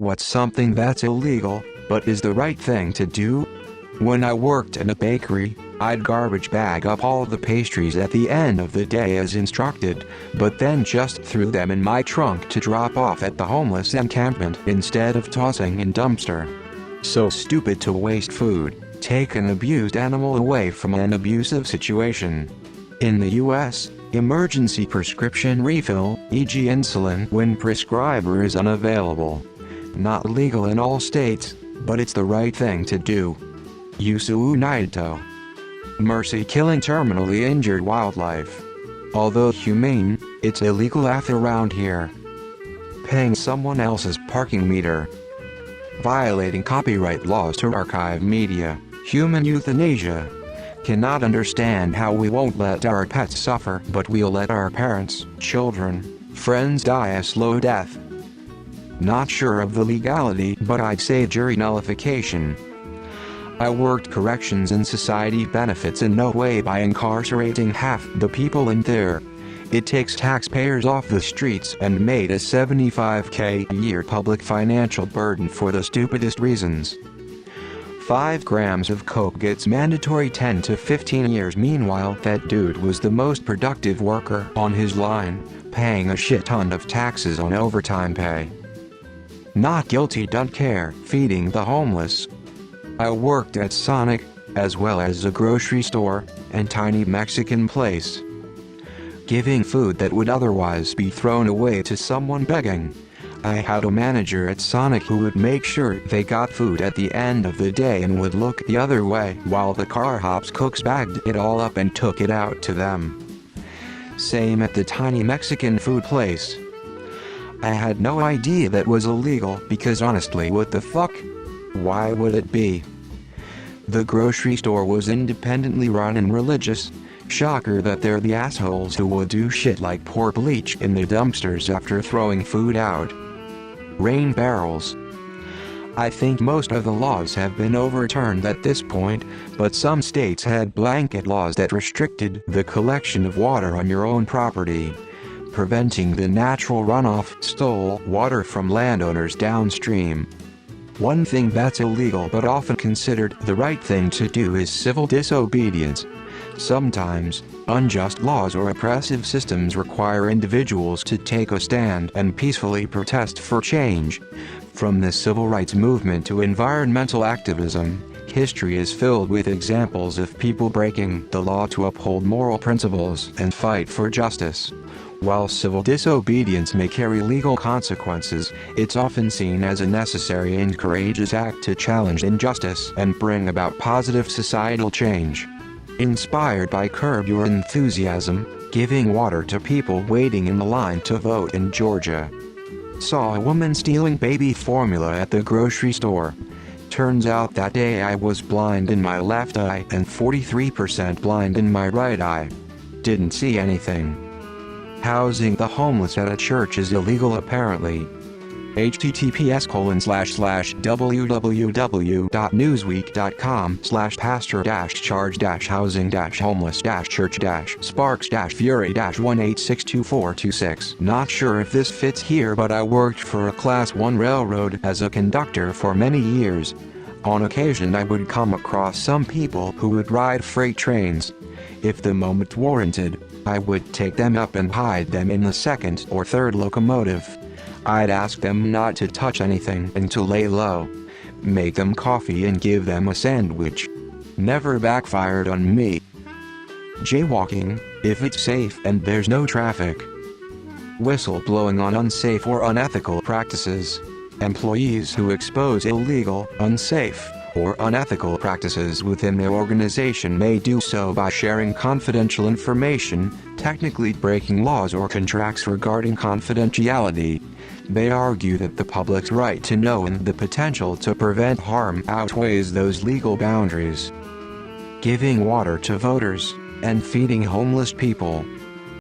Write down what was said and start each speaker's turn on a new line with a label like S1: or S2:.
S1: What's something that's illegal, but is the right thing to do? When I worked in a bakery, I'd garbage bag up all the pastries at the end of the day as instructed, but then just threw them in my trunk to drop off at the homeless encampment instead of tossing in dumpster. So stupid to waste food, take an abused animal away from an abusive situation. In the US, emergency prescription refill, e.g. insulin when prescriber is unavailable. Not legal in all states, but it's the right thing to do. Yusuo Naito. Mercy killing terminally injured wildlife. Although humane, it's illegal around here. Paying someone else's parking meter. Violating copyright laws to archive media. Human euthanasia. Cannot understand how we won't let our pets suffer, but we'll let our parents, children, friends die a slow death. Not sure of the legality, but I'd say jury nullification. I worked corrections and society benefits in no way by incarcerating half the people in there. It takes taxpayers off the streets and made a $75,000 a year public financial burden for the stupidest reasons. 5 grams of coke gets mandatory 10 to 15 years. Meanwhile, that dude was the most productive worker on his line, paying a shit ton of taxes on overtime pay. Not guilty, don't care, feeding the homeless. I worked at Sonic, as well as a grocery store, and tiny Mexican place. Giving food that would otherwise be thrown away to someone begging. I had a manager at Sonic who would make sure they got food at the end of the day and would look the other way while the car hops cooks bagged it all up and took it out to them. Same at the tiny Mexican food place. I had no idea that was illegal because honestly, what the fuck? Why would it be? The grocery store was independently run and religious. Shocker that they're the assholes who would do shit like pour bleach in the dumpsters after throwing food out. Rain barrels. I think most of the laws have been overturned at this point, but some states had blanket laws that restricted the collection of water on your own property, preventing the natural runoff stole water from landowners downstream. One thing that's illegal but often considered the right thing to do is civil disobedience. Sometimes, unjust laws or oppressive systems require individuals to take a stand and peacefully protest for change. From the civil rights movement to environmental activism, history is filled with examples of people breaking the law to uphold moral principles and fight for justice. While civil disobedience may carry legal consequences, it's often seen as a necessary and courageous act to challenge injustice and bring about positive societal change. Inspired by Curb Your Enthusiasm, giving water to people waiting in the line to vote in Georgia. Saw a woman stealing baby formula at the grocery store. Turns out that day I was blind in my left eye and 43% blind in my right eye. Didn't see anything. Housing the homeless at a church is illegal apparently. https://www.newsweek.com/pastor-housing-church-sparks-fury-186226. Not sure if this fits here, but I worked for a Class 1 railroad as a conductor for many years. On occasion I would come across some people who would ride freight trains. If the moment warranted, I would take them up and hide them in the second or third locomotive. I'd ask them not to touch anything and to lay low. Make them coffee and give them a sandwich. Never backfired on me. Jaywalking, if it's safe and there's no traffic. Whistleblowing on unsafe or unethical practices. Employees who expose illegal, unsafe, or unethical practices within their organization may do so by sharing confidential information, technically breaking laws or contracts regarding confidentiality. They argue that the public's right to know and the potential to prevent harm outweighs those legal boundaries. Giving water to voters, and feeding homeless people.